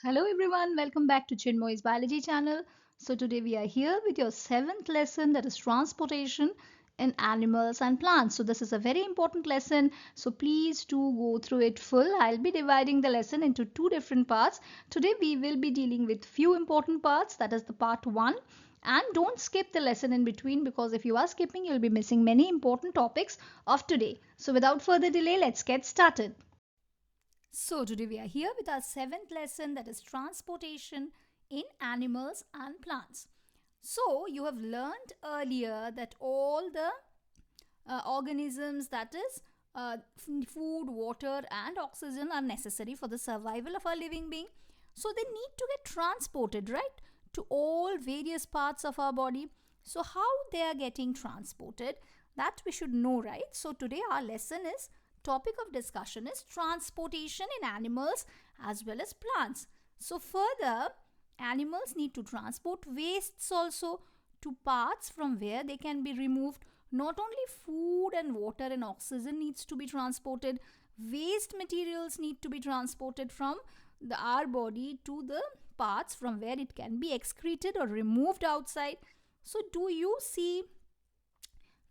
Hello everyone, welcome back to Chinmoy's Biology channel. So today we are here with your seventh lesson, that is transportation in animals and plants. So this is a very important lesson. So please do go through it full. I'll be dividing the lesson into two different parts. Today we will be dealing with few important parts, that is the part 1. And don't skip the lesson in between, because if you are skipping, you'll be missing many important topics of today. So without further delay, let's get started. So today we are here with our seventh lesson, that is transportation in animals and plants. So you have learned earlier that all the organisms, that is food, water and oxygen, are necessary for the survival of a living being. So they need to get transported, right, to all various parts of our body. So how they are getting transported, that we should know, right? So today our lesson is, topic of discussion is transportation in animals as well as plants. So further, animals need to transport wastes also to parts from where they can be removed. Not only food and water and oxygen needs to be transported, waste materials need to be transported from our body to the parts from where it can be excreted or removed outside. So do you see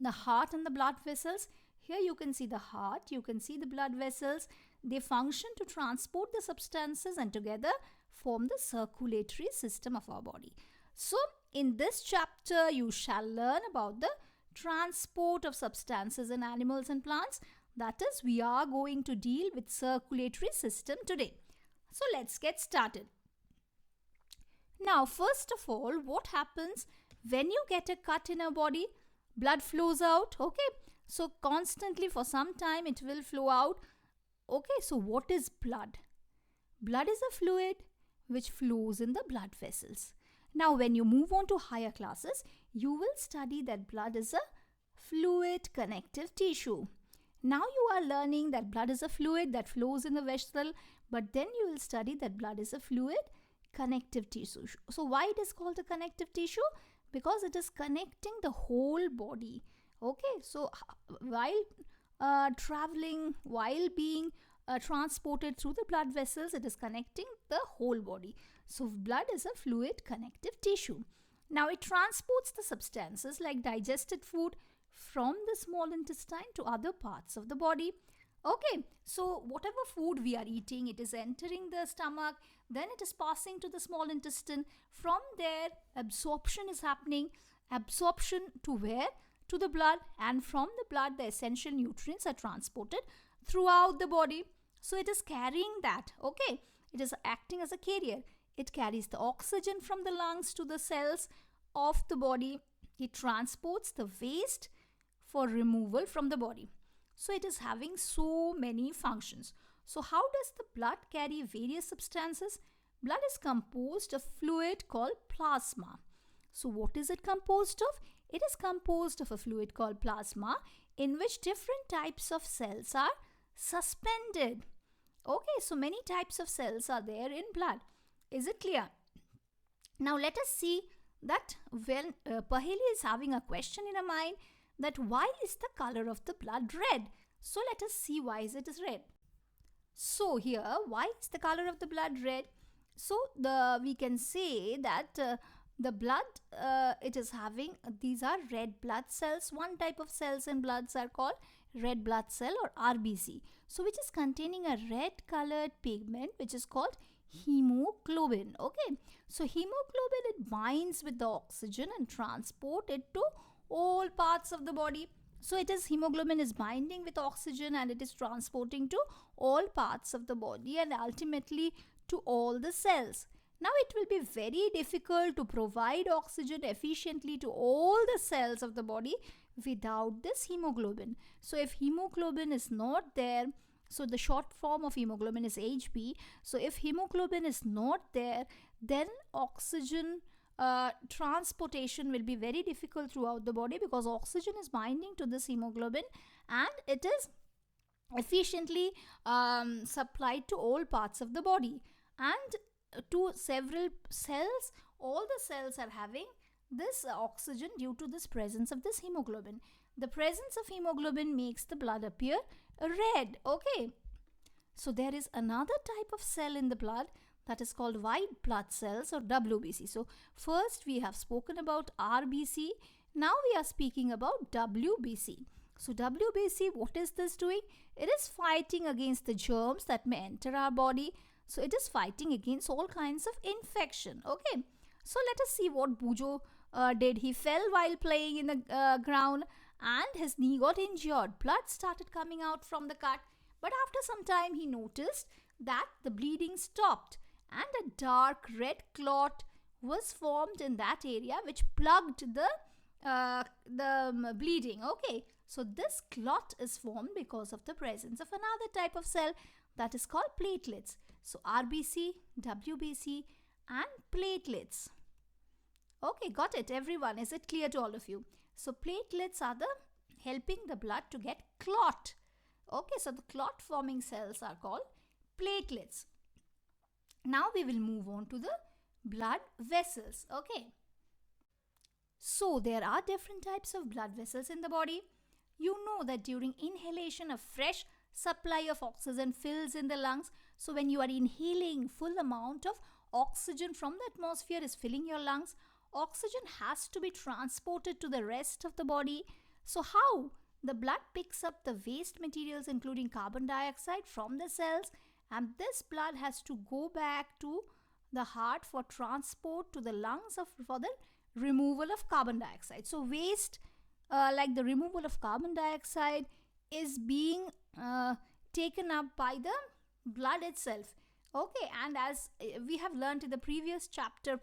the heart and the blood vessels? Here you can see the heart, you can see the blood vessels. They function to transport the substances and together form the circulatory system of our body. So in this chapter you shall learn about the transport of substances in animals and plants. That is, we are going to deal with circulatory system today. So let's get started. Now first of all, what happens when you get a cut in a body? Blood flows out, okay? So constantly for some time it will flow out. Okay, so what is blood? Blood is a fluid which flows in the blood vessels. Now when you move on to higher classes, you will study that blood is a fluid connective tissue. Now you are learning that blood is a fluid that flows in the vessel, but then you will study that blood is a fluid connective tissue. So why it is called a connective tissue? Because it is connecting the whole body. Okay, so while traveling, while being transported through the blood vessels, it is connecting the whole body. So blood is a fluid connective tissue. Now it transports the substances like digested food from the small intestine to other parts of the body. Okay, so whatever food we are eating, it is entering the stomach, then it is passing to the small intestine. From there, absorption is happening. Absorption to where? To the blood, and from the blood, the essential nutrients are transported throughout the body. So it is carrying that, okay? It is acting as a carrier. It carries the oxygen from the lungs to the cells of the body. It transports the waste for removal from the body. So it is having so many functions. So how does the blood carry various substances? Blood is composed of fluid called plasma. So what is it composed of? It is composed of a fluid called plasma in which different types of cells are suspended. Okay, so many types of cells are there in blood. Is it clear? Now let us see that when Paheli is having a question in her mind, that why is the color of the blood red? So let us see why is it is red. So here, why is the color of the blood red? So we can say that the blood, it is having, these are red blood cells. One type of cells in bloods are called red blood cell or RBC. So which is containing a red colored pigment which is called hemoglobin. Okay, so hemoglobin, it binds with the oxygen and transport it to all parts of the body. So it is, hemoglobin is binding with oxygen and it is transporting to all parts of the body and ultimately to all the cells. Now it will be very difficult to provide oxygen efficiently to all the cells of the body without this hemoglobin. So if hemoglobin is not there, so the short form of hemoglobin is Hb. So if hemoglobin is not there, then oxygen transportation will be very difficult throughout the body, because oxygen is binding to this hemoglobin and it is efficiently supplied to all parts of the body and to several cells. All the cells are having this oxygen due to this presence of this hemoglobin. The presence of hemoglobin makes the blood appear red. Okay, so there is another type of cell in the blood, that is called white blood cells or WBC. So first we have spoken about RBC. Now we are speaking about WBC. So WBC, what is this doing? It is fighting against the germs that may enter our body. So it is fighting against all kinds of infection. Okay. So let us see what Bujo did. He fell while playing in the ground and his knee got injured. Blood started coming out from the cut. But after some time he noticed that the bleeding stopped and a dark red clot was formed in that area which plugged the bleeding. Okay, so this clot is formed because of the presence of another type of cell that is called platelets. So RBC, WBC and platelets. Okay, got it everyone. Is it clear to all of you? So platelets are the helping the blood to get clot. Okay, so the clot forming cells are called platelets. Now we will move on to the blood vessels. Okay. So there are different types of blood vessels in the body. You know that during inhalation a fresh supply of oxygen fills in the lungs. So when you are inhaling, full amount of oxygen from the atmosphere is filling your lungs. Oxygen has to be transported to the rest of the body. So how? The blood picks up the waste materials including carbon dioxide from the cells, and this blood has to go back to the heart for transport to the lungs for the removal of carbon dioxide. So waste like the removal of carbon dioxide is being taken up by the blood itself. Okay, and as we have learned in the previous chapter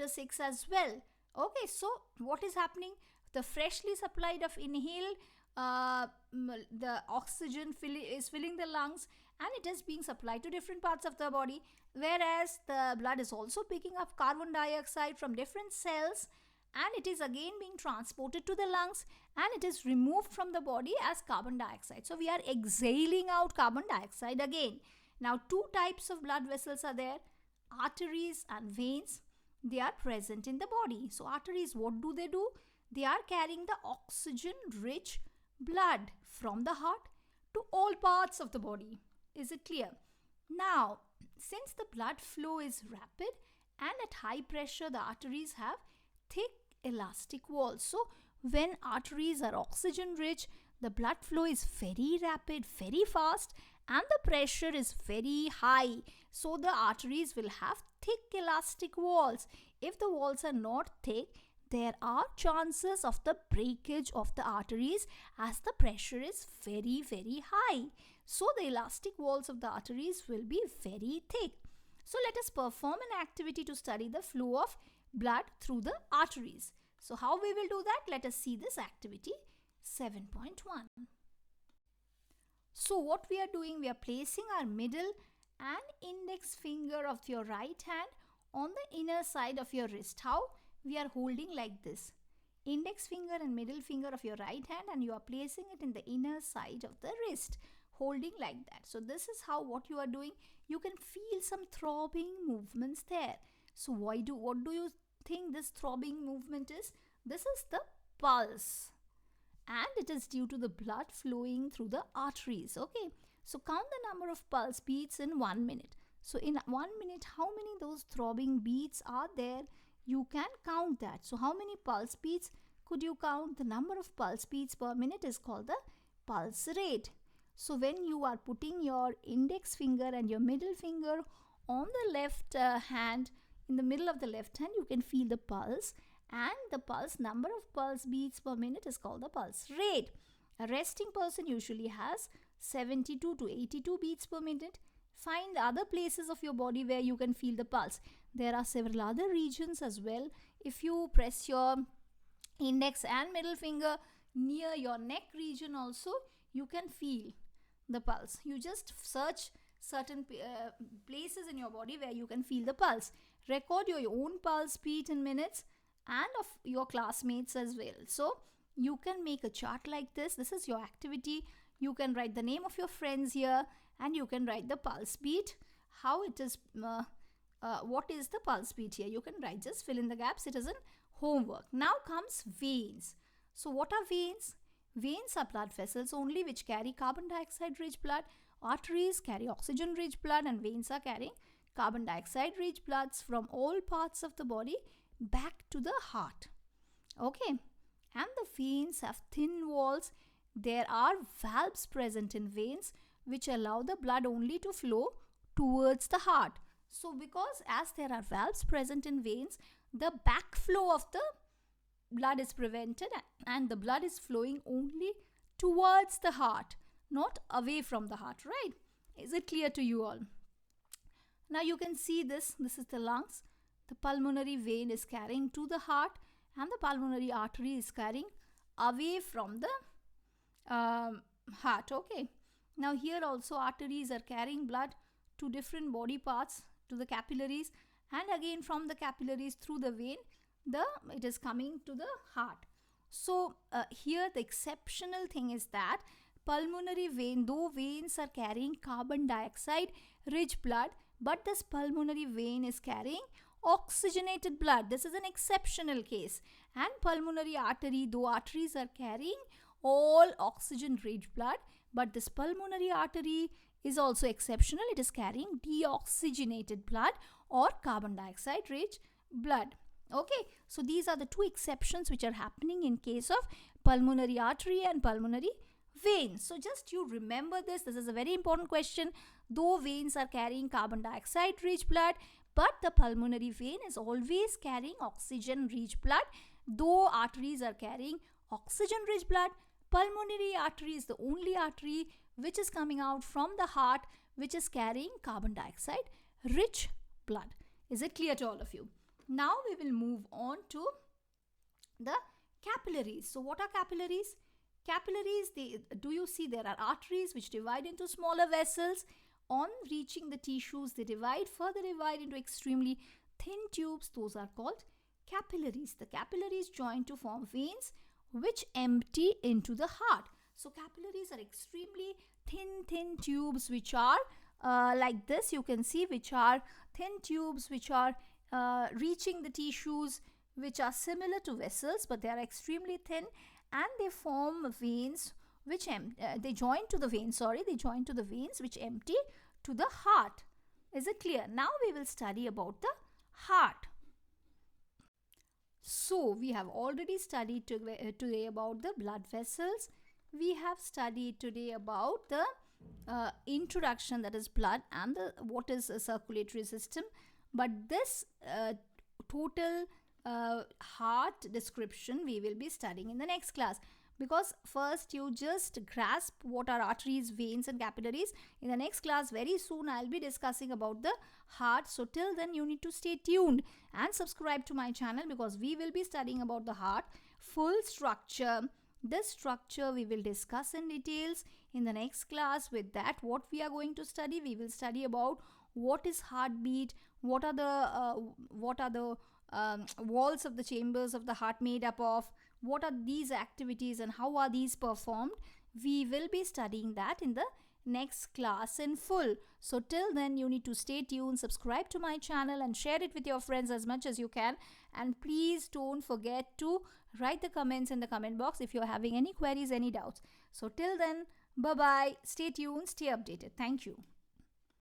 6 as well. Okay, so what is happening? The freshly supplied of inhaled the oxygen is filling the lungs and it is being supplied to different parts of the body, whereas the blood is also picking up carbon dioxide from different cells and it is again being transported to the lungs and it is removed from the body as carbon dioxide. So we are exhaling out carbon dioxide again. Now two types of blood vessels are there, arteries and veins. They are present in the body. So arteries, what do? They are carrying the oxygen rich blood from the heart to all parts of the body. Is it clear? Now, since the blood flow is rapid and at high pressure, the arteries have thick elastic walls. So when arteries are oxygen rich, the blood flow is very rapid, very fast, and the pressure is very high. So the arteries will have thick elastic walls. If the walls are not thick, there are chances of the breakage of the arteries as the pressure is very, very high. So the elastic walls of the arteries will be very thick. So let us perform an activity to study the flow of blood through the arteries. So how we will do that? Let us see this activity 7.1. So what we are doing, we are placing our middle and index finger of your right hand on the inner side of your wrist. How? We are holding like this. Index finger and middle finger of your right hand and you are placing it in the inner side of the wrist. Holding like that. So this is how what you are doing. You can feel some throbbing movements there. So what do you think this throbbing movement is? This is the pulse. And it is due to the blood flowing through the arteries. Okay. So count the number of pulse beats in 1 minute. So in 1 minute, how many those throbbing beats are there? You can count that. So how many pulse beats could you count? The number of pulse beats per minute is called the pulse rate. So when you are putting your index finger and your middle finger on the left hand, in the middle of the left hand, you can feel the pulse, and the pulse number of pulse beats per minute is called the pulse rate. A resting person usually has 72 to 82 beats per minute. Find other places of your body where you can feel the pulse. There are several other regions as well. If you press your index and middle finger near your neck region also, you can feel the pulse. You just search certain places in your body where you can feel the pulse. Record your own pulse beat in minutes and of your classmates as well. So you can make a chart like this. This is your activity. You can write the name of your friends here and you can write the pulse beat. How it is, what is the pulse beat here? You can write, just fill in the gaps. It is in homework. Now comes veins. So what are veins? Veins are blood vessels only which carry carbon dioxide rich blood. Arteries carry oxygen rich blood and veins are carrying carbon dioxide rich bloods from all parts of the body back to the heart. Okay, and the veins have thin walls. There are valves present in veins which allow the blood only to flow towards the heart. So because as there are valves present in veins, the backflow of the blood is prevented and the blood is flowing only towards the heart, not away from the heart, right? Is it clear to you all? Now you can see this is the lungs. The pulmonary vein is carrying to the heart and the pulmonary artery is carrying away from the heart. Okay, now here also arteries are carrying blood to different body parts, to the capillaries, and again from the capillaries through the vein it is coming to the heart. So here the exceptional thing is that pulmonary vein, though veins are carrying carbon dioxide rich blood, but this pulmonary vein is carrying oxygenated blood. This is an exceptional case. And pulmonary artery, though arteries are carrying all oxygen rich blood, but this pulmonary artery is also exceptional. It is carrying deoxygenated blood or carbon dioxide rich blood. Okay, so these are the two exceptions which are happening in case of pulmonary artery and pulmonary vein. So just you remember this. This is a very important question. Though veins are carrying carbon dioxide rich blood, but the pulmonary vein is always carrying oxygen rich blood. Though arteries are carrying oxygen rich blood, pulmonary artery is the only artery which is coming out from the heart which is carrying carbon dioxide rich blood. Is it clear to all of you? Now we will move on to the capillaries. So what are capillaries? Capillaries, do you see there are arteries which divide into smaller vessels. On reaching the tissues, they further divide into extremely thin tubes. Those are called capillaries. The capillaries join to form veins which empty into the heart. So capillaries are extremely thin tubes which are like this. You can see which are thin tubes which are reaching the tissues which are similar to vessels, but they are extremely thin, and they form veins which they join to the veins which empty to the heart. Is it clear? Now we will study about the heart. So we have already studied today about the blood vessels. We have studied today about the introduction, that is blood, and what is a circulatory system. But this total heart description we will be studying in the next class, because first you just grasp what are arteries, veins and capillaries. In the next class very soon I'll be discussing about the heart. So till then you need to stay tuned and subscribe to my channel, because we will be studying about the heart full structure. This structure we will discuss in details in the next class. With that, what we are going to study, we will study about what is heartbeat, what are the walls of the chambers of the heart made up of, what are these activities and how are these performed. We will be studying that in the next class in full. So till then you need to stay tuned, subscribe to my channel and share it with your friends as much as you can. And please don't forget to write the comments in the comment box if you're having any queries, any doubts. So till then, bye bye, stay tuned, stay updated. Thank you.